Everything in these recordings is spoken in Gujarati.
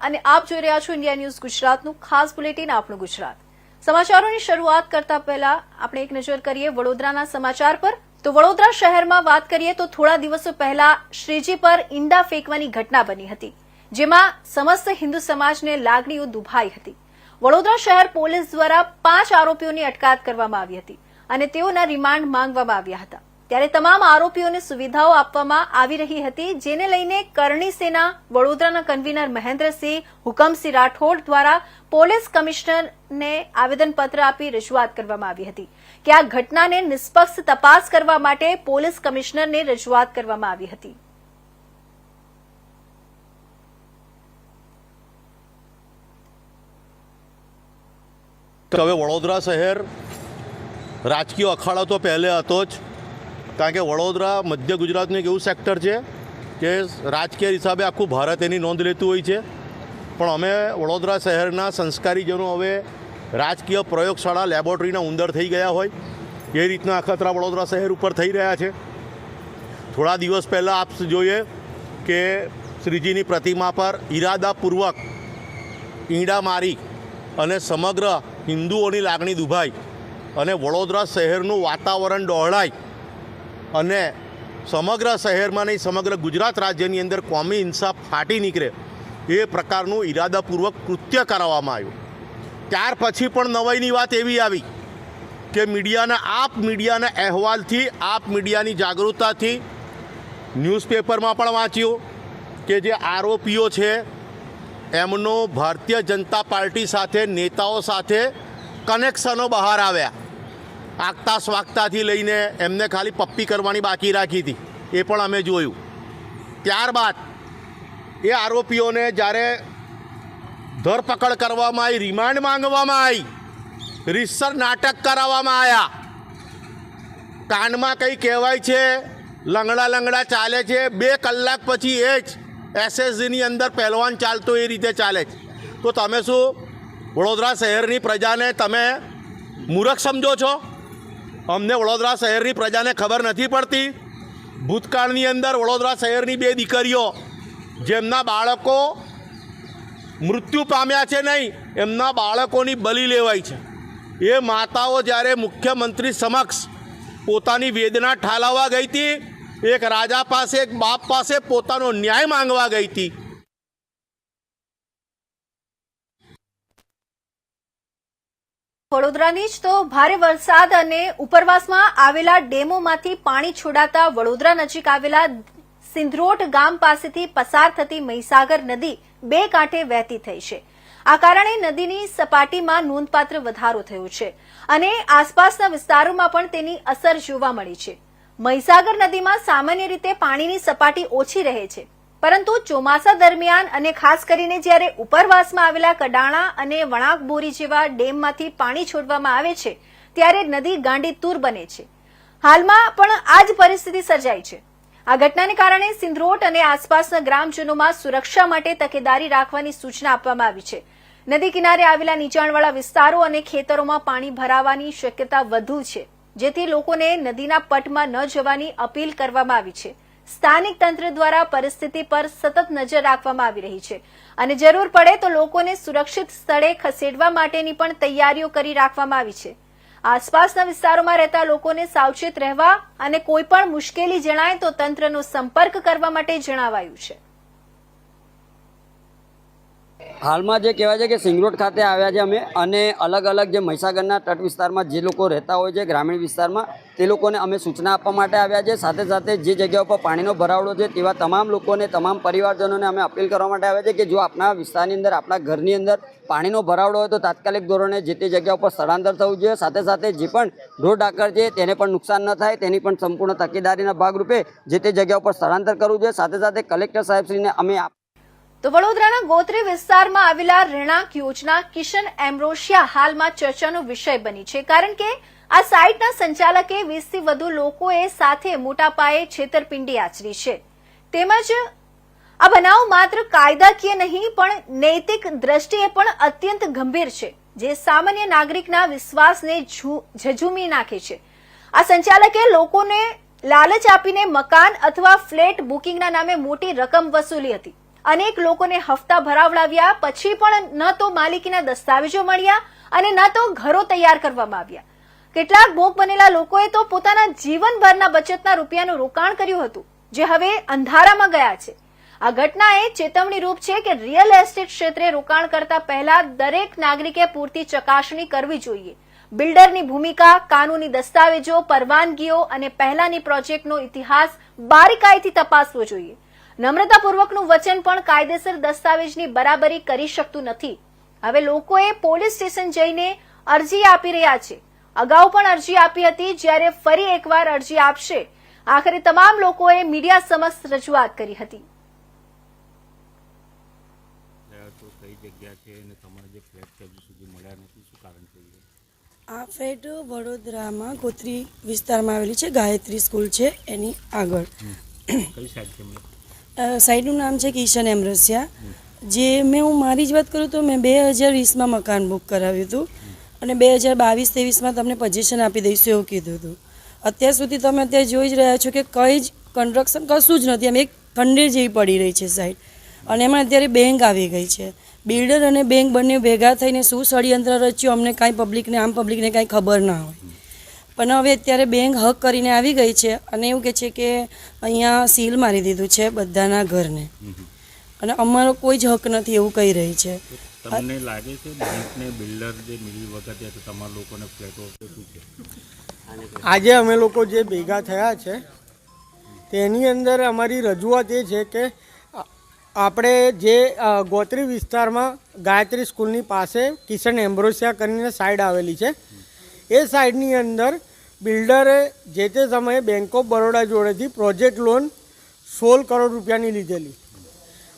અને આપ જોઈ રહ્યા છો ઇન્ડિયા ન્યૂઝ ગુજરાતનું ખાસ બુલેટિન આપણું ગુજરાત। સમાચારોની શરૂઆત કરતા પહેલા આપણે એક નજર કરીએ વડોદરાના સમાચાર પર। તો વડોદરા શહેરમાં વાત કરીએ તો થોડા દિવસો પહેલા શ્રીજી પર ઈંડા ફેંકવાની ઘટના બની હતી, જેમાં સમસ્ત હિન્દુ સમાજને લાગણીઓ દુભાઈ હતી। વડોદરા શહેર પોલીસ દ્વારા 5 આરોપીઓની અટકાયત કરવામાં આવી હતી અને તેઓના રિમાન્ડ માંગવામાં આવ્યા હતા। ત્યારે તમામ આરોપીઓને સુવિધાઓ આપવામાં આવી રહી હતી, જેને લઈને કરણી સેના વડોદરાના કન્વીનર મહેન્દ્રસિંહ હુકમસિંહ રાઠોડ દ્વારા પોલીસ કમિશનરને આવેદનપત્ર આપી રજૂઆત કરવામાં આવી હતી કે આ ઘટનાને નિષ્પક્ષ તપાસ કરવા માટે પોલીસ કમિશનરને રજૂઆત કરવામાં આવી હતી। હવે વડોદરા શહેર રાજકીય અખાડો તો પહેલે હતો જ, કારણ કે વડોદરા મધ્ય ગુજરાતનું એક એવું સેક્ટર છે કે રાજકીય હિસાબે આખું ભારત એની નોંધ લેતું હોય છે। પણ અમે વડોદરા શહેરના સંસ્કારીજનો હવે રાજકીય પ્રયોગશાળા લેબોરેટરીના ઉંદર થઈ ગયા હોય એ રીતના અખતરા વડોદરા શહેર ઉપર થઈ રહ્યા છે। થોડા દિવસ પહેલાં આપ જોઈએ કે શ્રીજીની પ્રતિમા પર ઈરાદાપૂર્વક ઈંડા મારી અને સમગ્ર હિન્દુઓની લાગણી દુભાઈ અને વડોદરા શહેરનું વાતાવરણ ડહોળાય અને સમગ્ર શહેરમાં નહીં સમગ્ર ગુજરાત રાજ્યની અંદર કોમી હિંસા ફાટી નીકળે એ પ્રકારનું ઈરાદાપૂર્વક કૃત્ય કરાવવામાં આવ્યું। ત્યાર પછી પણ નવાઈની વાત એવી આવી કે મીડિયાના અહેવાલથી મીડિયાની જાગૃતતાથી ન્યૂઝપેપરમાં પણ વાંચ્યું કે જે આરોપીઓ છે એમનો ભારતીય જનતા પાર્ટી સાથે નેતાઓ સાથે કનેક્શનો બહાર આવ્યા। આગતા સ્વાગતાથી લઈને એમને ખાલી પપ્પી કરવાની બાકી રાખી હતી એ પણ અમે જોયું। ત્યારબાદ એ આરોપીઓને જ્યારે ધરપકડ કરવામાં આવી, રિમાન્ડ માંગવામાં આવી, રીતસર નાટક કરાવવામાં આવ્યા। કાનમાં કંઈ કહેવાય છે, લંગડા ચાલે છે, 2 કલાક પછી એ જ એસએસજીની અંદર પહેલવાન ચાલતો એ રીતે ચાલે છે। તો તમે શું વડોદરા શહેરની પ્રજાને તમે મૂર્ખ સમજો છો? અમને વડોદરા શહેરની પ્રજાને ખબર નથી પડતી? ભૂતકાળની અંદર વડોદરા શહેરની 2 દીકરીઓ જેમના બાળકો મૃત્યુ પામ્યા છે નહીં, એમના બાળકોની બલી લેવાઈ છે। એ માતાઓ જ્યારે મુખ્યમંત્રી સમક્ષ પોતાની વેદના ઠાલવવા ગઈ હતી, એક રાજા પાસે, એક બાપ પાસે પોતાનો ન્યાય માંગવા ગઈ હતી। વડોદરાની જ તો ભારે વરસાદ અને ઉપરવાસમાં આવેલા ડેમોમાંથી પાણી છોડાતા વડોદરા નજીક આવેલા સિંધરોટ ગામ પાસેથી પસાર થતી મહીસાગર નદી 2 કાંઠે વહેતી થઈ છે। આ કારણે નદીની સપાટીમાં નોંધપાત્ર વધારો થયો છે અને આસપાસના વિસ્તારોમાં પણ તેની અસર જોવા મળી છે। મહીસાગર નદીમાં સામાન્ય રીતે પાણીની સપાટી ઓછી રહે છે, પરંતુ ચોમાસા દરમિયાન અને ખાસ કરીને જ્યારે ઉપરવાસમાં આવેલા કડાણા અને વણાકબોરી જેવા ડેમમાંથી પાણી છોડવામાં આવે છે ત્યારે નદી ગાંડીતુર બને છે। હાલમાં પણ આ જ પરિસ્થિતિ સર્જાઈ છે। આ ઘટનાને કારણે સિંધરોટ અને આસપાસના ગ્રામજનોમાં સુરક્ષા માટે તકેદારી રાખવાની સૂચના આપવામાં આવી છે। નદી કિનારે આવેલા નીચાણવાળા વિસ્તારો અને ખેતરોમાં પાણી ભરાવાની શક્યતા વધુ છે, જેથી લોકોને નદીના પટમાં ન જવાની અપીલ કરવામાં આવી છે। સ્થાનિક તંત્ર દ્વારા પરિસ્થિતિ પર સતત નજર રાખવામાં આવી રહી છે અને જરૂર પડે તો લોકોને સુરક્ષિત સ્થળે ખસેડવા માટેની પણ તૈયારીઓ કરી રાખવામાં આવી છે। આસપાસના વિસ્તારોમાં રહેતા લોકોને સાવચેત રહેવા અને કોઈ પણ મુશ્કેલી જણાય તો તંત્રનો સંપર્ક કરવા માટે જણાવાયું છે। હાલમાં જે કહેવાય છે કે સિંગરોટ ખાતે આવ્યા છે અમે, અને અલગ અલગ જે મહીસાગરના તટ વિસ્તારમાં જે લોકો રહેતા હોય છે ગ્રામીણ વિસ્તારમાં તે લોકોને અમે સૂચના આપવા માટે આવ્યા છે। સાથે સાથે જે જગ્યા ઉપર પાણીનો ભરાવડો છે તેવા તમામ લોકોને, તમામ પરિવારજનોને અમે અપીલ કરવા માટે આવ્યા છે કે જો આપણા વિસ્તારની અંદર, આપણા ઘરની અંદર પાણીનો ભરાવડો હોય તો તાત્કાલિક ધોરણે જે તે જગ્યા ઉપર સ્થળાંતર થવું જોઈએ। સાથે સાથે જે પણ ઢોર ઢાકર છે તેને પણ નુકસાન ન થાય તેની પણ સંપૂર્ણ તકેદારીના ભાગરૂપે જે તે જગ્યા ઉપર સ્થળાંતર કરવું જોઈએ। સાથે સાથે કલેક્ટર સાહેબશ્રીને અમે તો વડોદરાના ગોત્રી વિસ્તારમાં આવેલા રહેણાંક યોજના કિશન એમ્બ્રોશિયા હાલમાં ચર્ચાનો વિષય બની છે, કારણ કે આ સાઇટના સંચાલકે 20થી વધુ લોકોએ સાથે મોટા પાયે છેતરપિંડી આચરી છે। તેમજ આ બનાવ માત્ર કાયદાકીય નહીં પણ નૈતિક દ્રષ્ટિએ પણ અત્યંત ગંભીર છે, જે સામાન્ય નાગરિકના વિશ્વાસને ઝઝૂમી નાખે છે। આ સંચાલકે લોકોને લાલચ આપીને મકાન અથવા ફ્લેટ બુકિંગના નામે મોટી રકમ વસૂલી હતી। અનેક લોકોને હપ્તા ભરાવડાવ્યા પછી પણ ન તો માલિકીના દસ્તાવેજો મળ્યા અને ન તો ઘરો તૈયાર કરવામાં આવ્યા. કેટલાક ભોગ બનેલા લોકોએ તો પોતાના જીવનભરના બચતના રૂપિયાનું રોકાણ કર્યું હતું, જે હવે અંધારામાં ગયા છે. આ ઘટના એ ચેતવણી રૂપ છે કે રિયલ એસ્ટેટ ક્ષેત્રે રોકાણ કરતા પહેલા દરેક નાગરિકે પૂરતી ચકાસણી કરવી જોઈએ. બિલ્ડરની ભૂમિકા, કાનૂની દસ્તાવેજો, પરવાનગીઓ અને પહેલાની પ્રોજેક્ટનો ઇતિહાસ બારીકાઈથી તપાસવો જોઈએ. નમ્રતાપૂર્વકનું વચન પણ કાયદેસર દસ્તાવેજની બરાબરી કરી શકતું નથી. હવે લોકોએ પોલીસ સ્ટેશન જઈને અરજી આપી રહ્યા છે. અગાઉ પણ અરજી આપી હતી, જ્યારે ફરી એકવાર અરજી આપશે. આખરે તમામ લોકોએ મીડિયા સમક્ષ રજૂઆત કરી હતી. આ ફ્લેટ વડોદરામાં ગોત્રી વિસ્તારમાં આવેલી છે. ગાયત્રી સ્કૂલ છે એની આગળ. સાઈડનું નામ છે કિશન એમરસિયા. જે હું મારી જ વાત કરું તો મેં 2020માં મકાન બુક કરાવ્યું હતું અને 2022-23માં તમને પોઝિશન આપી દઈશું એવું કીધું હતું. અત્યાર સુધી તમે અત્યારે જોઈ જ રહ્યા છો કે કંઈ જ કન્સ્ટ્રક્શન કશું જ નથી. એમ એક ખંડેર જેવી પડી રહી છે સાઈડ. અને એમાં અત્યારે બેંક આવી ગઈ છે. બિલ્ડર અને બેંક બંને ભેગા થઈને શું ષડયંત્ર રચ્યું અમને કાંઈ પબ્લિકને કાંઈ ખબર ના હોય. પણ હવે અત્યારે બેંક હક કરીને આવી ગઈ છે અને એવું કહે છે કે અહીંયા સીલ મારી દીધું છે બધાના ઘરને અને અમારો કોઈ જ હક નથી એવું કહી રહી છે. તમને લાગે છે બેંકને બિલ્ડર જે મિલી વખતે તો તમારા લોકોને ફ્લેટો શું છે? આજે અમે લોકો જે ભેગા થયા છે તેની અંદર અમારી રજૂઆત એ છે કે આપણે જે ગોત્રી વિસ્તારમાં ગાયત્રી સ્કૂલની પાસે કિશન એમ્બ્રોસિયા કરીને સાઈડ આવેલી છે, એ સાઈડની અંદર બિલ્ડરે જે તે સમયે બેંક ઓફ બરોડા જોડેથી પ્રોજેક્ટ લોન 16 કરોડ રૂપિયાની લીધેલી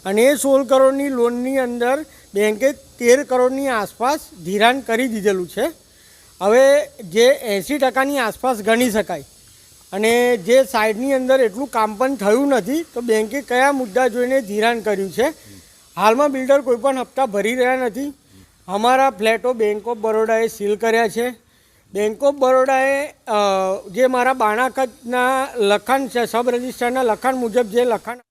અને એ 16 કરોડની લોનની અંદર બેંકે 13 કરોડની આસપાસ ધિરાણ કરી દીધેલું છે. હવે જે 80%ની આસપાસ ગણી શકાય અને જે સાઈડની અંદર એટલું કામ પણ થયું નથી તો બેંકે કયા મુદ્દા જોઈને ધિરાણ કર્યું છે. હાલમાં બિલ્ડર કોઈ પણ હપ્તા ભરી રહ્યા નથી. અમારા ફ્લેટો બેંક ઓફ બરોડાએ સીલ કર્યા છે. બેંક ઓફ બરોડાએ જે મારા બાણાકતના લખાણ છે, સબ રજિસ્ટરના લખાણ મુજબ જે લખાણ.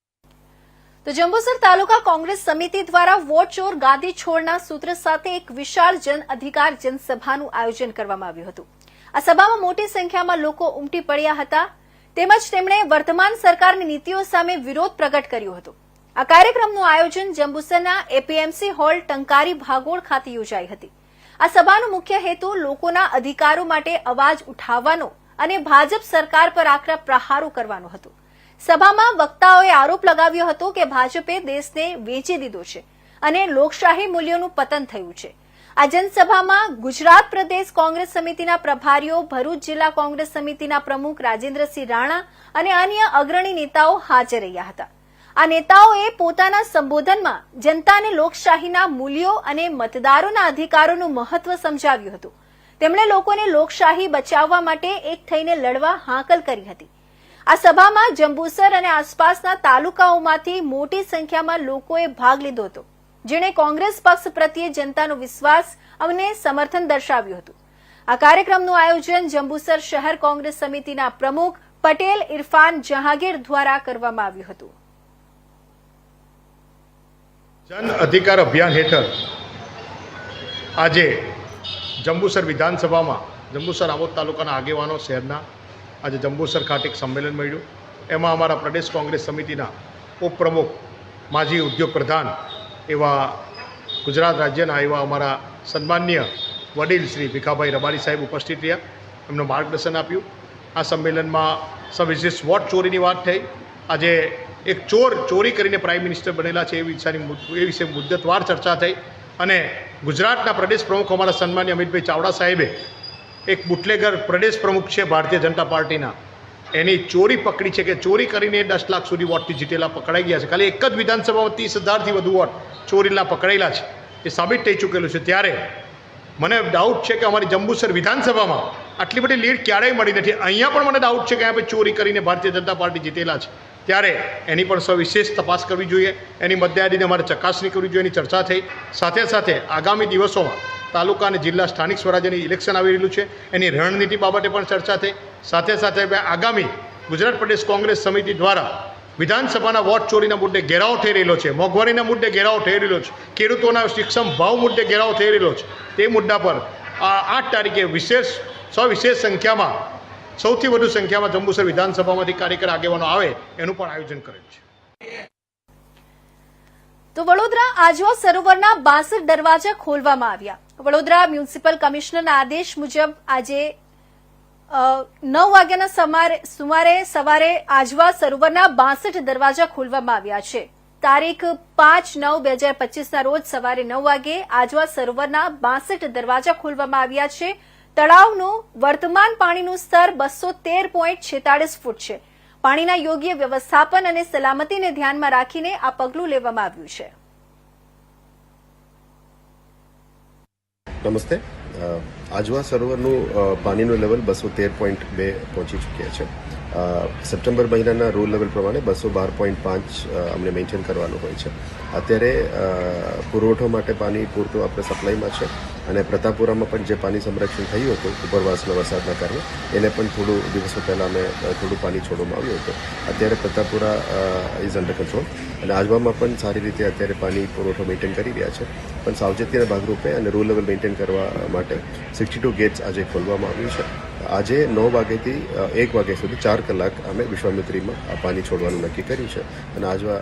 તો જંબુસર તાલુકા કોંગ્રેસ સમિતિ દ્વારા વોટ ચોર ગાદી છોડના સૂત્ર સાથે એક વિશાળ જન અધિકાર જનસભાનું આયોજન કરવામાં આવ્યું હતું. આ સભામાં મોટી સંખ્યામાં લોકો ઉમટી પડ્યા હતા તેમજ તેમણે વર્તમાન સરકારની નીતિઓ સામે વિરોધ પ્રગટ કર્યો હતો. આ કાર્યક્રમનું આયોજન જંબુસરના એપીએમસી હોલ ટંકારી ભાગોળ ખાતે યોજાઈ હતી. આ સભાનો મુખ્ય હેતુ લોકોના અધિકારો માટે અવાજ ઉઠાવવાનો અને ભાજપ સરકાર પર આકરા પ્રહારો કરવાનો હતો. સભામાં વક્તાઓએ આરોપ લગાવ્યો હતો કે ભાજપે દેશને વેચી દીધો છે અને લોકશાહી મૂલ્યોનું પતન થયું છે. આ જનસભામાં ગુજરાત પ્રદેશ કોંગ્રેસ સમિતિના પ્રભારીઓ, ભરૂચ જિલ્લા કોંગ્રેસ સમિતિના પ્રમુખ રાજેન્દ્રસિંહ રાણા અને અન્ય અગ્રણી નેતાઓ હાજર રહ્યા હતા. આ નેતાઓએ પોતાના સંબોધનમાં જનતાને લોકશાહીના મૂલ્યો અને મતદારોના અધિકારોનું મહત્વ સમજાવ્યું હતું. તેમણે લોકોને લોકશાહી બચાવવા માટે એક થઈને લડવા હાકલ કરી હતી. આ સભામાં જંબુસર અને આસપાસના તાલુકાઓમાંથી મોટી સંખ્યામાં લોકોએ ભાગ લીધો હતો, જેણે કોંગ્રેસ પક્ષ પ્રત્યે જનતાનો વિશ્વાસ અને સમર્થન દર્શાવ્યું હતું. આ કાર્યક્રમનું આયોજન જંબુસર શહેર કોંગ્રેસ સમિતિના પ્રમુખ પટેલ ઇરફાન જહાંગીર દ્વારા કરવામાં આવ્યું હતું. જન અધિકાર અભિયાન હેઠળ આજે જંબુસર વિધાનસભામાં જંબુસર આમોદ તાલુકાના આગેવાનો શહેરના આજે જંબુસર ખાતે એક સંમેલન મળ્યું. એમાં અમારા પ્રદેશ કોંગ્રેસ સમિતિના ઉપપ્રમુખ, માજી ઉદ્યોગ પ્રધાન એવા ગુજરાત રાજ્યના એવા અમારા સન્માનીય વડીલ શ્રી ભીખાભાઈ રબારી સાહેબ ઉપસ્થિત રહ્યા. એમનું માર્ગદર્શન આપ્યું. આ સંમેલનમાં સવિશેષ વોટ ચોરીની વાત થઈ. આજે એક ચોરી કરીને પ્રાઇમ મિનિસ્ટર બનેલા છે એ વિશે મુદ્દતવાર ચર્ચા થઈ અને ગુજરાતના પ્રદેશ પ્રમુખ અમારા સન્માનીય અમિતભાઈ ચાવડા સાહેબે એક બુટલેગર પ્રદેશ પ્રમુખ છે ભારતીય જનતા પાર્ટીના, એની ચોરી પકડી છે કે ચોરી કરીને 10 લાખ સુધી વોટથી જીતેલા પકડાઈ ગયા છે. ખાલી એક જ વિધાનસભામાં 30,000થી વધુ વોટ ચોરીના પકડાયેલા છે. એ સાબિત થઈ ચૂકેલું છે. ત્યારે મને ડાઉટ છે કે અમારી જંબુસર વિધાનસભામાં આટલી બધી લીડ ક્યારેય મળી નથી. અહીંયા પણ મને ડાઉટ છે કે અહીંયા ચોરી કરીને ભારતીય જનતા પાર્ટી જીતેલા છે. ત્યારે એની પણ સવિશેષ તપાસ કરવી જોઈએ. એની મતદારીને અમારે ચકાસણી કરવી જોઈએ. એની ચર્ચા થઈ. સાથે સાથે આગામી દિવસોમાં તાલુકા અને જિલ્લા સ્થાનિક સ્વરાજ્યની ઇલેક્શન આવી રહેલું છે, એની રણનીતિ બાબતે પણ ચર્ચા થઈ. સાથે સાથે આગામી ગુજરાત પ્રદેશ કોંગ્રેસ સમિતિ દ્વારા વિધાનસભાના વોટ ચોરીના મુદ્દે ઘેરાવો થઈ રહેલો છે, મોંઘવારીના મુદ્દે ઘેરાવો થઈ રહેલો છે, ખેડૂતોના શિક્ષણ ભાવ મુદ્દે ઘેરાવો થઈ રહેલો છે, તે મુદ્દા પર 8 તારીખે વિશેષ સંખ્યામાં સૌથી વધુ સંખ્યામાં જંબુસર વિધાનસભામાંથી કાર્યકર આગેવાનો આવે એનું પણ આયોજન કરેલ છે. તો વડોદરા આજવા સરોવરના 62 દરવાજા ખોલવામાં આવ્યા. વડોદરા મ્યુનિસિપલ કમિશનરના આદેશ મુજબ આજે 9 વાગ્યાના સુમારે સવારે આજવા સરોવરના 62 દરવાજા ખોલવામાં આવ્યા છે. તારીખ 5/9/2025ના રોજ સવારે 9 વાગે આજવા સરોવરના 62 દરવાજા ખોલવામાં આવ્યા છે. તળાવનું વર્તમાન પાણીનું સ્તર 213.46 ફૂટ છે. પાણીના યોગ્ય વ્યવસ્થાપન અને સલામતીને ધ્યાનમાં રાખીને આ પગલું લેવામાં આવ્યું છે. નમસ્તે. આજવા સરોવરનું પાણીનું લેવલ 213.2 પહોંચી ચૂક્યા છે. સપ્ટેમ્બર મહિનાના રૂલ લેવલ પ્રમાણે 212.5 અમને મેન્ટેન કરવાનું હોય છે. અત્યારે પુરવઠો માટે પાણી પૂરતું આપણે સપ્લાયમાં છે અને પ્રતાપપુરામાં પણ જે પાણી સંરક્ષણ થયું હતું ઉપરવાસના વરસાદના કારણે એને પણ થોડું દિવસો પહેલાં અમે થોડું પાણી છોડવામાં આવ્યું હતું. અત્યારે પ્રતાપપુરા ઇઝ અંડર કંટ્રોલ અને આજવામાં પણ સારી રીતે અત્યારે પાણી પુરવઠો મેન્ટેન કરી રહ્યા છે. પણ સાવચેતીના ભાગરૂપે અને રૂલ લેવલ મેન્ટેન કરવા માટે 62 ગેટ્સ આજે ખોલવામાં આવ્યું છે. આજે 9 વાગ્યાથી 1 વાગ્યા સુધી 4 કલાક અમે વિશ્વામિત્રીમાં આ પાણી છોડવાનું નક્કી કર્યું છે અને આજવા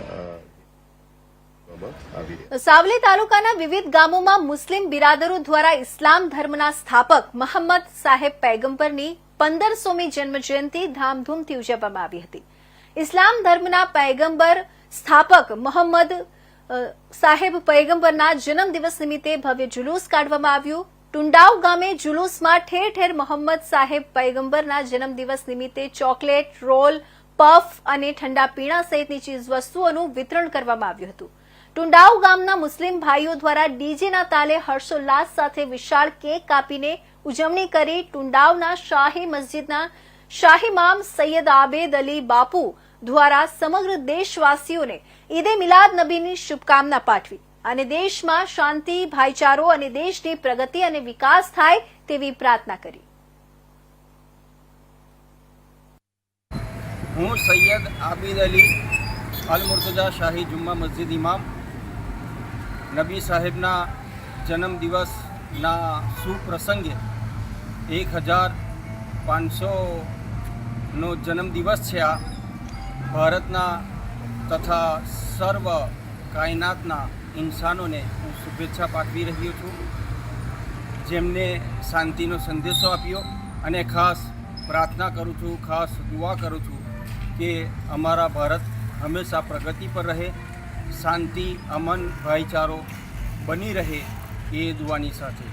સાવલી તાલુકાના વિવિધ ગામોમાં મુસ્લિમ બિરાદરો દ્વારા ઇસ્લામ ધર્મના સ્થાપક મોહમ્મદ સાહેબ પૈગંબરની 1500મી જન્મજયંતિ ધામધૂમથી ઉજવવામાં આવી હતી. ઇસ્લામ ધર્મના પૈગંબર સ્થાપક મોહમ્મદ સાહેબ પૈગંબરના જન્મદિવસ નિમિત્તે ભવ્ય જુલુસ કાઢવામાં આવ્યું. ટુંડાવ ગામે જુલુસમાં ઠેર ઠેર મોહમ્મદ સાહેબ પૈગંબરના જન્મદિવસ નિમિત્તે ચોકલેટ, રોલ, પફ અને ઠંડા પીણા સહિતની ચીજવસ્તુઓનું વિતરણ કરવામાં આવ્યું હતું. ટુંડાવ ગામના મુસ્લિમ ભાઈઓ દ્વારા ડીજેના તાલે હર્ષોલ્લાસ સાથે વિશાળ કેક કાપીને ઉજવણી કરી. ટુંડાવના શાહી મસ્જિદના શાહીમામ સૈયદ આબેદ અલી બાપુ દ્વારા સમગ્ર દેશવાસીઓને ઈદે મિલાદ નબીની શુભકામના પાઠવી અને દેશમાં શાંતિ, ભાઈચારો અને દેશની પ્રગતિ અને વિકાસ થાય તેવી પ્રાર્થના કરી. હું સૈયદ આબિદ અલી અલ મુર્તજા શાહી જુમ્મા મસ્જિદ ઇમામ નબી સાહેબના જન્મદિવસના સુપ્રસંગે 1500નો જન્મદિવસ છે. આ ભારતના તથા સર્વ કાયનાતના ઇન્સાનોને હું શુભેચ્છા પાઠવી રહ્યો છું, જેમને શાંતિનો સંદેશો આપ્યો અને ખાસ પ્રાર્થના કરું છું, ખાસ દુઆ કરું છું કે અમારા ભારત હંમેશા પ્રગતિ પર રહે, શાંતિ, અમન, ભાઈચારો બની રહે એ દુઆની સાથે.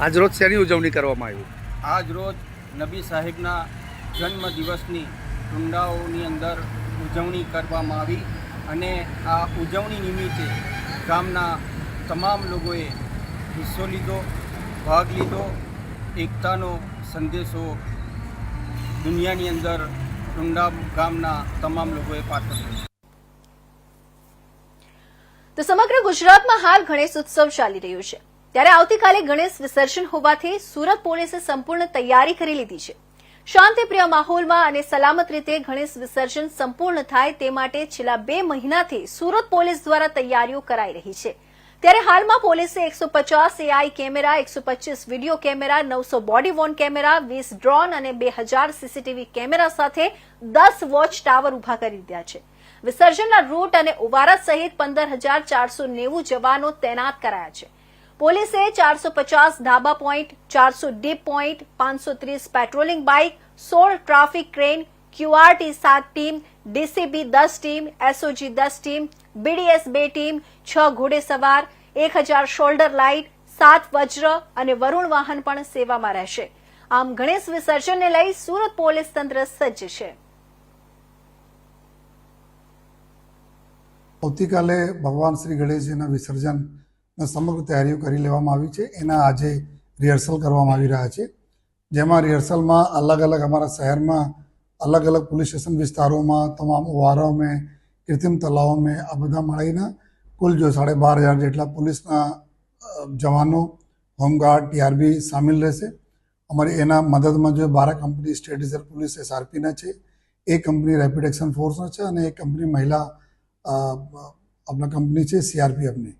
આજરોજ શેની ઉજવણી કરવામાં આવી? આજરોજ નબી સાહેબના જન્મદિવસની ટુંડાઓની અંદર ઉજવણી કરવામાં આવી અને આ ઉજવણી નિમિત્તે ગામના તમામ લોકોએ હિસ્સો લીધો, ભાગ લીધો. એકતાનો સંદેશો દુનિયાની અંદર ટુંડા ગામના તમામ લોકોએ પાઠવ્યો. તો સમગ્ર ગુજરાતમાં હાલ ગણેશ ઉત્સવ ચાલી રહ્યો છે, ત્યારે આવતીકાલે ગણેશ વિસર્જન હોવાથી સુરત પોલીસે સંપૂર્ણ તૈયારી કરી લીધી છે. શાંતિપ્રિય માહોલમાં અને સલામત રીતે ગણેશ વિસર્જન સંપૂર્ણ થાય તે માટે છેલ્લા 2 મહિનાથી સુરત પોલીસ દ્વારા તૈયારીઓ કરાઈ રહી છે. ત્યારે હાલમાં પોલીસે 150 AI camera, 125 video camera, 900 body Warne camera, 20 drone અને 2000 સીસીટીવી કેમેરા સાથે 10 વોચ ટાવર ઉભા કરી દીધા છે. વિસર્જનના રૂટ અને ઉવારા સહિત 15490 જવાનો તૈનાત કરાયા છે. પોલીસે 450 ધાબા point, 400 deep point, 530 patrolling bike, 16 traffic crane, QRT 7 team, DCB 10 team, SOG 10 team, BDS 2 team, 6 ઘોડેસવાર, 1000 shoulder light, 7 વજ્ર અને વરુણ વાહન પણ સેવામાં રહેશે. આમ ગણેશ વિસર્જનને લઈ સુરત પોલીસ તંત્ર સજ્જ છે. આવતીકાલે ભગવાન શ્રી ગણેશજીના વિસર્જન સમગ્ર તૈયારીઓ કરી લેવામાં આવી છે. એના આજે રિહર્સલ કરવામાં આવી રહ્યા છે, જેમાં રિહર્સલમાં અલગ અલગ અમારા શહેરમાં અલગ અલગ પોલીસ સ્ટેશન વિસ્તારોમાં, તમામ ઓવારાઓમાં, કૃત્રિમ તલાવોમાં આ બધા મળીને કુલ જો 12500 જેટલા પોલીસના જવાનો, હોમગાર્ડ, TRB સામેલ રહેશે. અમારી એના મદદમાં જો 12 કંપની સ્ટેટ રિઝર્વ પોલીસ SRPના છે, એ કંપની રેપિડ એક્શન ફોર્સનો છે અને એ કંપની મહિલા આપણા કંપની છે CRPFની.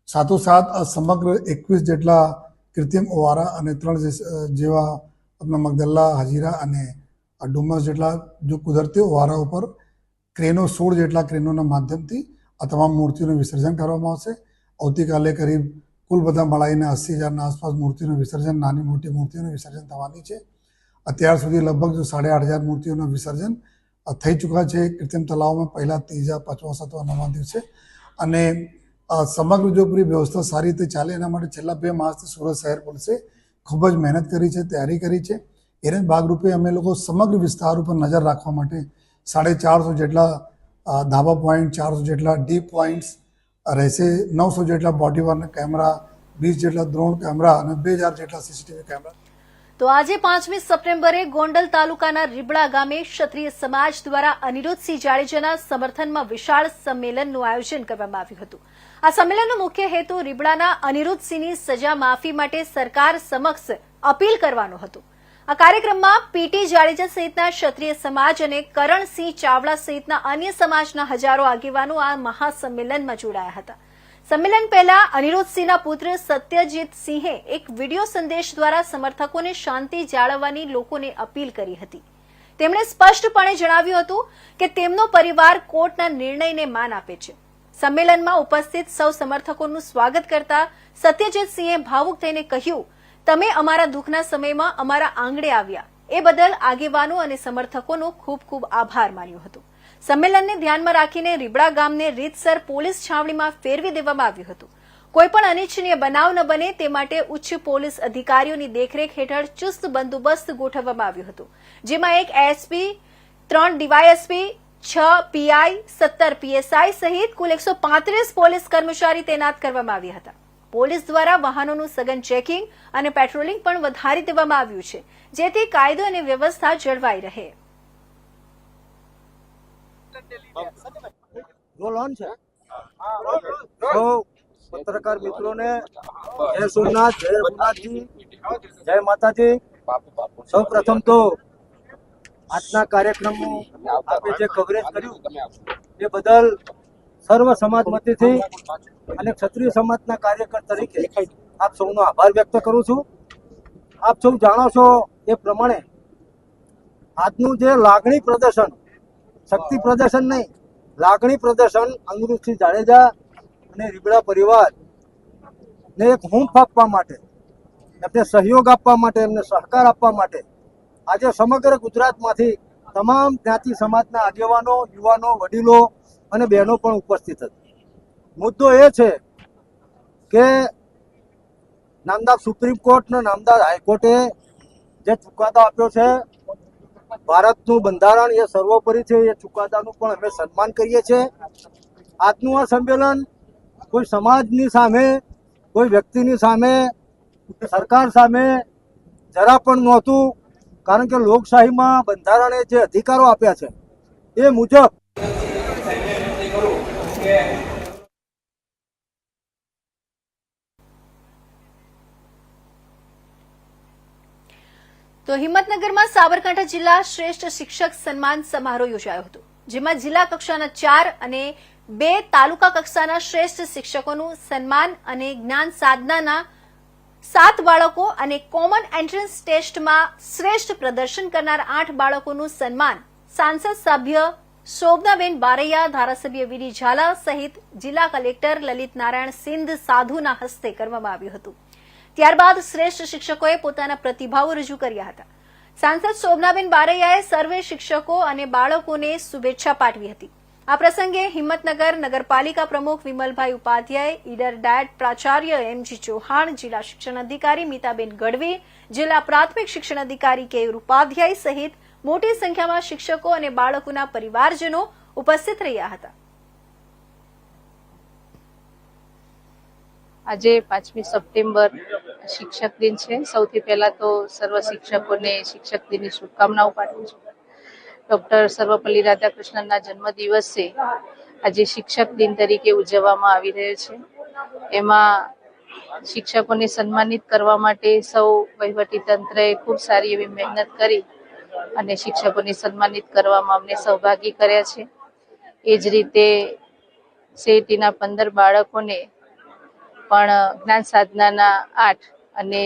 સાથોસાથ આ સમગ્ર 21 જેટલા કૃત્રિમ ઓવારા અને 3 જેવા આપણા મગદલ્લા, હજીરા અને ડુમસ જેટલા જો કુદરતી ઓવારા ઉપર ક્રેનો 16 જેટલા ક્રેનોના માધ્યમથી આ તમામ મૂર્તિઓનું વિસર્જન કરવામાં આવશે. આવતીકાલે કરીબ કુલ બધા મળાઈને 80,000ના આસપાસ મૂર્તિઓનું વિસર્જન, નાની મોટી મૂર્તિઓનું વિસર્જન થવાની છે. અત્યાર સુધી લગભગ જો 8,500 મૂર્તિઓનું વિસર્જન થઈ ચૂક્યા છે કૃત્રિમ તલાવમાં પહેલા, ત્રીજા, પાંચમા, સાતમા, 9મા દિવસે. અને સમગ્ર જો પૂરી વ્યવસ્થા સારી રીતે ચાલે એના માટે છેલ્લા 2 માસથી સુરત શહેર પોલીસે ખૂબ જ મહેનત કરી છે, તૈયારી કરી છે. એના ભાગરૂપે અમે લોકો સમગ્ર વિસ્તાર ઉપર નજર રાખવા માટે 450 જેટલા ધાબા પોઈન્ટ, 400 જેટલા ડીપ પોઈન્ટ્સ રહેશે, 900 જેટલા બોડી વર્ન કેમેરા, 20 જેટલા ડ્રોન કેમેરા અને 2000 જેટલા CCTV કેમેરા. તો આજે 5મી સપ્ટેમ્બરે ગોંડલ તાલુકાના રીબડા ગામે ક્ષત્રિય સમાજ દ્વારા અનિરુદ્ધસિંહ જાડેજાના સમર્થનમાં વિશાળ સંમેલનનું આયોજન કરવામાં આવ્યું હતું. આ સંમેલનનો મુખ્ય હેતુ રીબડાના અનિરુદ્ધસિંહની સજા માફી માટે સરકાર સમક્ષ અપીલ કરવાનો હતો. આ કાર્યક્રમમાં PT જાડેજા સહિતના ક્ષત્રિય સમાજ અને કરણસિંહ ચાવડા સહિતના અન્ય સમાજના હજારો આગેવાનો આ મહાસંમેલનમાં જોડાયા હતા. સંમેલન પહેલા અનિરુદ્ધસિંહના પુત્ર સત્યજીતસિંહે એક વિડીયો સંદેશ દ્વારા સમર્થકોને શાંતિ જાળવવાની લોકોને અપીલ કરી હતી. તેમણે સ્પષ્ટપણે જણાવ્યું હતું કે તેમનો પરિવાર કોર્ટના નિર્ણયને માન આપે છે. સંમેલનમાં ઉપસ્થિત સૌ સમર્થકોનું સ્વાગત કરતા સત્યજીતસિંહે ભાવુક થઈને કહ્યું, તમે અમારા દુઃખના સમયમાં અમારા આંગણે આવ્યા એ બદલ આગેવાનો અને સમર્થકોનો ખૂબ ખૂબ આભાર માન્યો હતો. સંમેલનને ધ્યાનમાં રાખીને રીબડા ગામને રીતસર પોલીસ છાવણીમાં ફેરવી દેવામાં આવ્યું હતું. કોઈપણ અનિચ્છનીય બનાવ ન બને તે માટે ઉચ્ચ પોલીસ અધિકારીઓની દેખરેખ હેઠળ ચુસ્ત બંદોબસ્ત ગોઠવવામાં આવ્યો હતો, જેમાં 1 ASP, 3 DYSP, 6 PI, 17 PSI સહિત કુલ 135 પોલીસ કર્મચારી તૈનાત કરવામાં આવ્યા હતા. પોલીસ દ્વારા વાહનોનું સઘન ચેકિંગ અને પેટ્રોલિંગ પણ વધારી દેવામાં આવ્યું છે, જેથી કાયદો અને વ્યવસ્થા જળવાઈ રહે. પત્રકાર મિત્રોને જય સોમનાથ, જય રઘુનાથજી, જય માતાજી. સૌ પ્રથમ તો આજના કાર્યક્રમનું આપણે જે કવરેજ કર્યું એ બદલ સર્વ સમાજ વતીથી અને ક્ષત્રિય સમાજના કાર્યકર તરીકે આપ સૌનો આભાર વ્યક્ત કરું છું. આપ સૌ જાણો છો એ પ્રમાણે આજનું જે લાગણી પ્રદર્શન, શક્તિ પ્રદર્શન નહીં, લાગણી પ્રદર્શન અનિરુદ્ધસિંહ જાડેજા અને રીબડા પરિવારને એક હૂંફ આપવા માટે, એમને સહયોગ આપવા માટે, એમને સહકાર આપવા માટે આજે સમગ્ર ગુજરાતમાંથી તમામ જ્ઞાતિ સમાજના આગેવાનો, યુવાનો, વડીલો અને બહેનો પણ ઉપસ્થિત હતી. મુદ્દો એ છે કે નામદાર સુપ્રીમ કોર્ટ અને નામદાર હાઈકોર્ટે જે ચુકાદો આપ્યો છે, ભારતનું બંધારણ એ સર્વોપરી છે, એ ચુકાદાનું પણ અમે સન્માન કરીએ છીએ. આજનું આ સંમેલન કોઈ સમાજની સામે, કોઈ વ્યક્તિની સામે, સરકાર સામે જરા પણ નહોતું, કારણ કે લોકશાહીમાં બંધારણે જે અધિકારો આપ્યા છે એ મુજબ તો હિંમતનગરમાં સાબરકાંઠા જિલ્લા શ્રેષ્ઠ શિક્ષક સન્માન સમારોહ યોજાયો હતો, જેમાં જિલ્લા કક્ષાના 4 અને 2 તાલુકા કક્ષાના શ્રેષ્ઠ શિક્ષકોનું સન્માન અને જ્ઞાન સાધનાના 7 બાળકો અને કોમન એન્ટ્રન્સ ટેસ્ટમાં શ્રેષ્ઠ પ્રદર્શન કરનાર 8 બાળકોનું સન્માન સાંસદ સભ્ય શોભનાબેન બારૈયા, ધારાસભ્ય વીડી ઝાલા સહિત જિલ્લા કલેક્ટર લલિત નારાયણ સિંધ સાધુના હસ્તે કરવામાં આવ્યું હતું. ત્યારબાદ શ્રેષ્ઠ શિક્ષકોએ પોતાના પ્રતિભાવો રજૂ કર્યા હતા. સાંસદ શોભનાબેન બારૈયાએ સર્વે શિક્ષકો અને બાળકોને શુભેચ્છા પાઠવી હતી. આ પ્રસંગે હિંમતનગર નગરપાલિકા પ્રમુખ વિમલભાઈ ઉપાધ્યાય, ઈડર ડાયટ પ્રાચાર્ય MG ચૌહાણ, જિલ્લા શિક્ષણ અધિકારી મીતાબેન ગઢવી, જિલ્લા પ્રાથમિક શિક્ષણ અધિકારી કેયુર ઉપાધ્યાય સહિત મોટી સંખ્યામાં શિક્ષકો અને બાળકોના પરિવારજનો ઉપસ્થિત રહ્યા હતા. આજે 5મી સપ્ટેમ્બર શિક્ષક દિન છે. સૌથી પહેલા તો સર્વ શિક્ષકોને શિક્ષક દિનની શુભકામનાઓ પાઠવું છું. ડોક્ટર સર્વપલ્લી રાધાકૃષ્ણનના જન્મદિવસે આજે શિક્ષક દિન તરીકે ઉજવવામાં આવી રહ્યો છે. એમાં શિક્ષકોને સન્માનિત કરવા માટે સૌ વહીવટી તંત્રએ ખૂબ સારી એવી મહેનત કરી અને શિક્ષકોને સન્માનિત કરવામાં અમને સહભાગી કર્યા છે. એ જ રીતે સીઈટીના 15 બાળકોને પણ જ્ઞાન સાધનાના 8 અને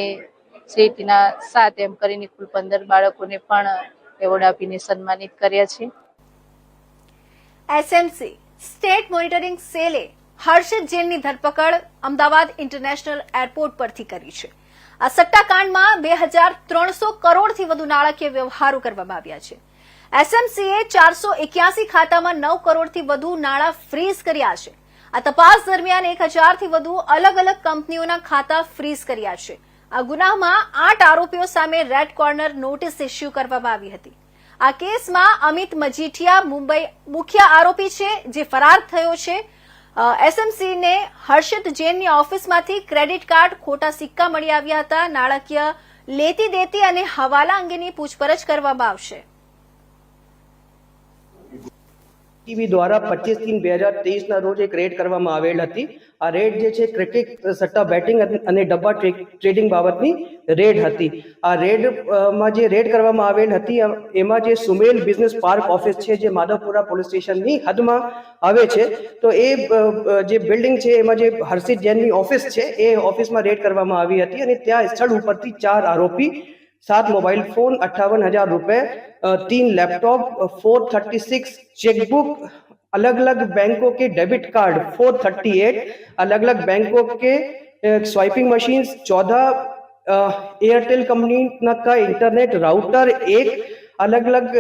સીઈટીના 7 એમ કરીને કુલ 15 બાળકોને પણ એવોર્ડ આપીને સન્માનિત કર્યા છે. એસએમસી સ્ટેટ મોનિટરિંગ સેલે હર્ષિત જૈનની ધરપકડ અમદાવાદ ઇન્ટરનેશનલ એરપોર્ટ પરથી કરી છે. આ સટ્ટાકાંડમાં 2300 કરોડથી વધુ નાણાકીય વ્યવહારો કરવામાં આવ્યા છે. એસએમસીએ 481 ખાતામાં 9 કરોડથી વધુ નાણાં ફ્રીઝ કર્યા છે. આ તપાસ દરમિયાન 1000થી વધુ અલગ અલગ કંપનીઓના ખાતા ફ્રીઝ કર્યા છે. આ ગુનામાં 8 આરોપીઓ સામે રેડ કોર્નર નોટિસ ઇસ્યુ કરવામાં આવી હતી. આ કેસમાં અમિત મજીઠિયા મુંબઈ મુખ્ય આરોપી છે, જે ફરાર થયો છે. એસએમસીને હર્ષિત જૈનની ઓફિસમાંથી ક્રેડિટ કાર્ડ, ખોટા સિક્કા મળી આવ્યા હતા. નાણાકીય લેતી દેતી અને હવાલા અંગેની પૂછપરછ કરવામાં આવશે. ટીવી દ્વારા 25/3/2023 રોજ એક રેડ કરવામાં આવેલ હતી. આ રેડ જે છે ક્રિકેટ, સટ્ટા બેટિંગ અને ડબ્બા ટ્રેડિંગ બાબતની રેડ હતી. આ રેડમાં જે રેડ કરવામાં આવેલ હતી એમાં જે સુમેલ બિઝનેસ પાર્ક ઓફિસ છે, જે માધવપુરા પોલીસ સ્ટેશનની હદમાં આવે છે, તો એ જે બિલ્ડિંગ છે એમાં જે હર્ષિત જૈનની ઓફિસ છે એ ઓફિસમાં રેડ કરવામાં આવી હતી અને ત્યાં સ્થળ ઉપરથી 4 આરોપી, 7 मोबाइल फोन, 58,000 रुपए, 3 लैपटॉप, 436 चेकबुक, अलग अलग बैंकों के डेबिट कार्ड 438, अलग अलग बैंकों के स्वाइपिंग मशीन्स 14, एयरटेल कंपनी का इंटरनेट राउटर 1, अलग अलग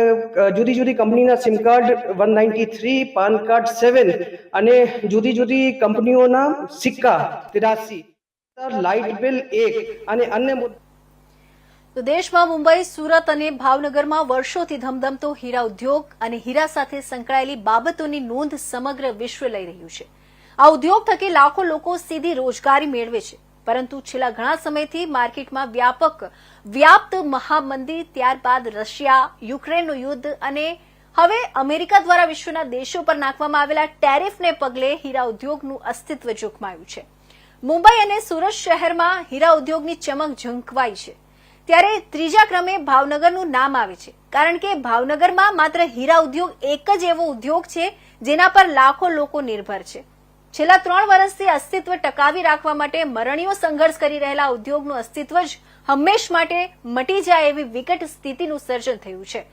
जुदी जुदी कंपनीना सिम कार्ड 193, पान कार्ड 7 અને જુદી જુદી કંપનીઓના સિક્કા 83, લાઇટ બિલ 1 અને અન્ય તો દેશમાં મુંબઈ, સુરત અને ભાવનગરમાં વર્ષોથી ધમધમતો હીરા ઉદ્યોગ અને હીરા સાથે સંકળાયેલી બાબતોની નોંધ સમગ્ર વિશ્વ લઈ રહ્યું છે. આ ઉદ્યોગ થકી લાખો લોકો સીધી રોજગારી મેળવે છે, પરંતુ છેલ્લા ઘણા સમયથી માર્કેટમાં વ્યાપ્ત મહામંદી, ત્યારબાદ રશિયા યુક્રેનનું યુદ્ધ અને હવે અમેરિકા દ્વારા વિશ્વના દેશો પર નાખવામાં આવેલા ટેરિફને પગલે હીરા ઉદ્યોગનું અસ્તિત્વ જોખમાયું છે. મુંબઈ અને સુરત શહેરમાં હીરા ઉદ્યોગની ચમક ઝંખવાઈ છે. ત્યારે ત્રીજા ક્રમે ભાવનગરનું નામ આવે છે, કારણ કે ભાવનગરમાં માત્ર હીરા ઉદ્યોગ એક જ એવો ઉદ્યોગ છે જેના પર લાખો લોકો નિર્ભર છે. છેલ્લા 3 વર્ષથી અસ્તિત્વ ટકાવી રાખવા માટે મરણીયો સંઘર્ષ કરી રહેલા ઉદ્યોગનું અસ્તિત્વ જ હંમેશ માટે મટી જાય એવી વિકટ સ્થિતિનું સર્જન થયું છે.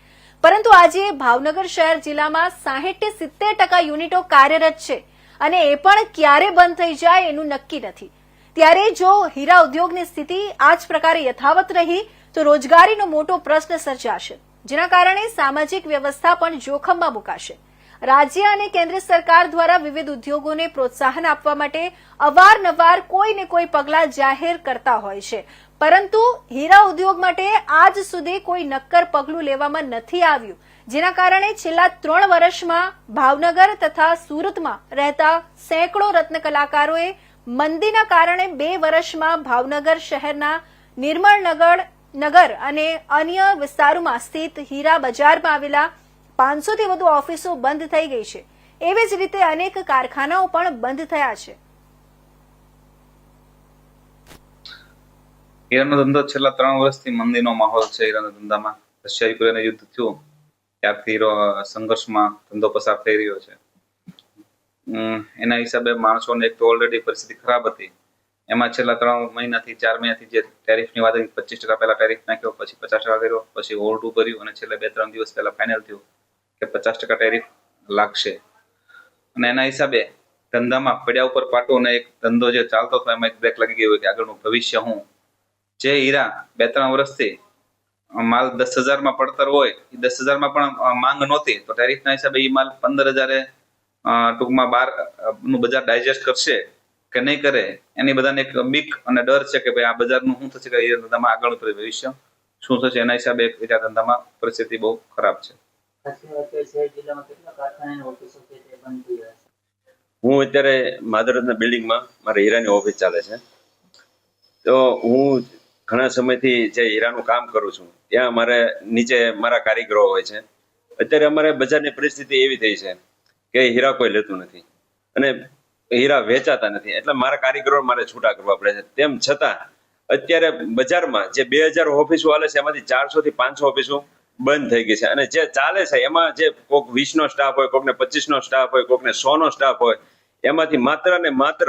પરંતુ આજે ભાવનગર શહેર જિલ્લામાં 60-70% યુનિટો કાર્યરત છે અને એ પણ ક્યારે બંધ થઈ જાય એનું નક્કી નથી. ત્યારે જો હીરા ઉદ્યોગની સ્થિતિ આ જ પ્રકારે યથાવત રહી તો રોજગારીનો મોટો પ્રશ્ન સર્જાશે, જેના કારણે સામાજિક વ્યવસ્થા પણ જોખમમાં મુકાશે. રાજ્ય અને કેન્દ્ર સરકાર દ્વારા વિવિધ ઉદ્યોગોને પ્રોત્સાહન આપવા માટે અવારનવાર કોઈ ને કોઈ પગલાં જાહેર કરતા હોય છે, પરંતુ હીરા ઉદ્યોગ માટે આજ સુધી કોઈ નક્કર પગલું લેવામાં નથી આવ્યું, જેના કારણે છેલ્લા 3 વર્ષમાં ભાવનગર તથા સુરતમાં રહેતા સેંકડો રત્ન કલાકારોએ મંદીના કારણે 2 વર્ષમાં ભાવનગર શહેરના નિર્મળનગર અને અન્ય વિસ્તારોમાં સ્થિત હીરા બજારમાં આવેલા 500થી વધુ ઓફિસો બંધ થઈ ગઈ છે. એવી જ રીતે અનેક કારખાનાઓ પણ બંધ થયા છે. હીરાનો ધંધો છેલ્લા 3 વર્ષથી મંદીનો માહોલ છે. હીરાના ધંધામાં રશિયા યુક્રેન યુદ્ધ થયું ત્યારથી સંઘર્ષમાં ધંધો પસાર થઈ રહ્યો છે. એના હિસાબે માણસોને એક તો ઓલરેડી પરિસ્થિતિ ખરાબ હતી, એમાં છેલ્લા 3 મહિનાથી 4 મહિનાથી જે ટેરિફની વાત 25% પહેલા ટેરિફ નાખ્યો, પછી 50% કર્યો, પછી ઓવરડ્યુ ભર્યું અને છેલ્લે 2-3 દિવસ પહેલા ફાઇનલ થયું કે 50% ટેરિફ લાગશે. અને એના હિસાબે ધંધામાં પડ્યા ઉપર પાટો અને એક ધંધો જે ચાલતો હતો એમાં એક બ્રેક લાગી ગયો કે આગળનું ભવિષ્ય હું. જે હીરા 2-3 વર્ષથી માલ 10,000માં પડતર હોય એ 10,000માં પણ માંગ નહોતી, તો ટેરિફના હિસાબે એ માલ 15,000 ટૂંકમાં 12 નું બજાર ડાયજેસ્ટ કરશે કે નહીં કરે એની બધાને એક બીક અને ડર છે કે ભાઈ આ બજારનું શું થશે, કે હીરા ધંધામાં આગળનું ભવિષ્ય શું થશે. એના હિસાબે હીરા ધંધામાં પરિસ્થિતિ બહુ ખરાબ છે. હું અત્યારે માધવરત્ન બિલ્ડિંગમાં મારી હીરાની ઓફિસ ચાલે છે, તો હું ઘણા સમયથી જે હીરાનું કામ કરું છું ત્યાં મારે નીચે મારા કારીગરો હોય છે. અત્યારે અમારે બજારની પરિસ્થિતિ એવી થઈ છે કે હીરા કોઈ લેતું નથી અને હીરા વેચાતા નથી, એટલે મારા કારીગરો મારે છૂટા કરવા પડે છે. તેમ છતાં અત્યારે બજારમાં જે 2000 ઓફિસો હાલે છે એમાંથી 400 થી 500 ઓફિસો બંધ થઈ ગઈ છે અને જે ચાલે છે એમાં જે કોક 20નો સ્ટાફ હોય, કોકને 25નો સ્ટાફ હોય, કોકને 100નો સ્ટાફ હોય, એમાંથી માત્ર ને માત્ર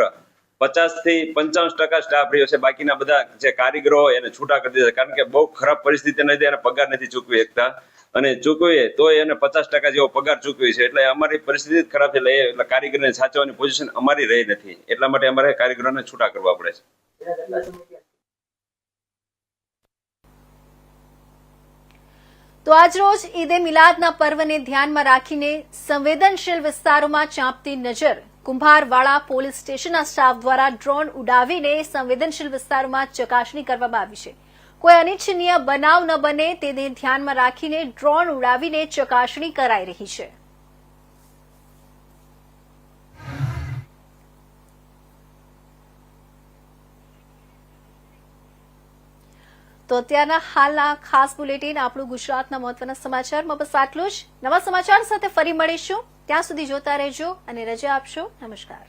50 થી 55% સ્ટાફ રહ્યો છે. બાકીના બધા જે કારીગરો હોય એને છૂટા કરી દીધા, કારણ કે બહુ ખરાબ પરિસ્થિતિ નથી, એને પગાર નથી ચૂકવી શકતા અને ચૂકવીએ તો એને 50% જેવો પગાર ચૂકવી છે. એટલે અમારી પરિસ્થિતિ જ ખરાબ છે. એટલે કારીગરને સાચવવાની પોઝિશન અમારી રહી નથી, એટલા માટે અમારે કારીગરોને છૂટા કરવા પડે છે. તો આજરોજ ઈદે મિલાદના પર્વને ધ્યાનમાં રાખીને સંવેદનશીલ વિસ્તારોમાં ચાંપતી નજર કુંભારવાડા પોલીસ સ્ટેશનના સ્ટાફ દ્વારા ડ્રોન ઉડાવીને સંવેદનશીલ વિસ્તારોમાં ચકાસણી કરવામાં આવી છે. કોઈ અનિચ્છનીય બનાવ ન બને તેને ધ્યાનમાં રાખીને ડ્રોન ઉડાવીને ચકાસણી કરાઈ રહી છે. તો અત્યારના હાલના ખાસ બુલેટિન આપણું ગુજરાતના મહત્વના સમાચારમાં બસ આટલું જ. નવા સમાચાર સાથે ફરી મળીશું. ત્યાં સુધી જોતા રહેજો અને રજા આપશો. નમસ્કાર.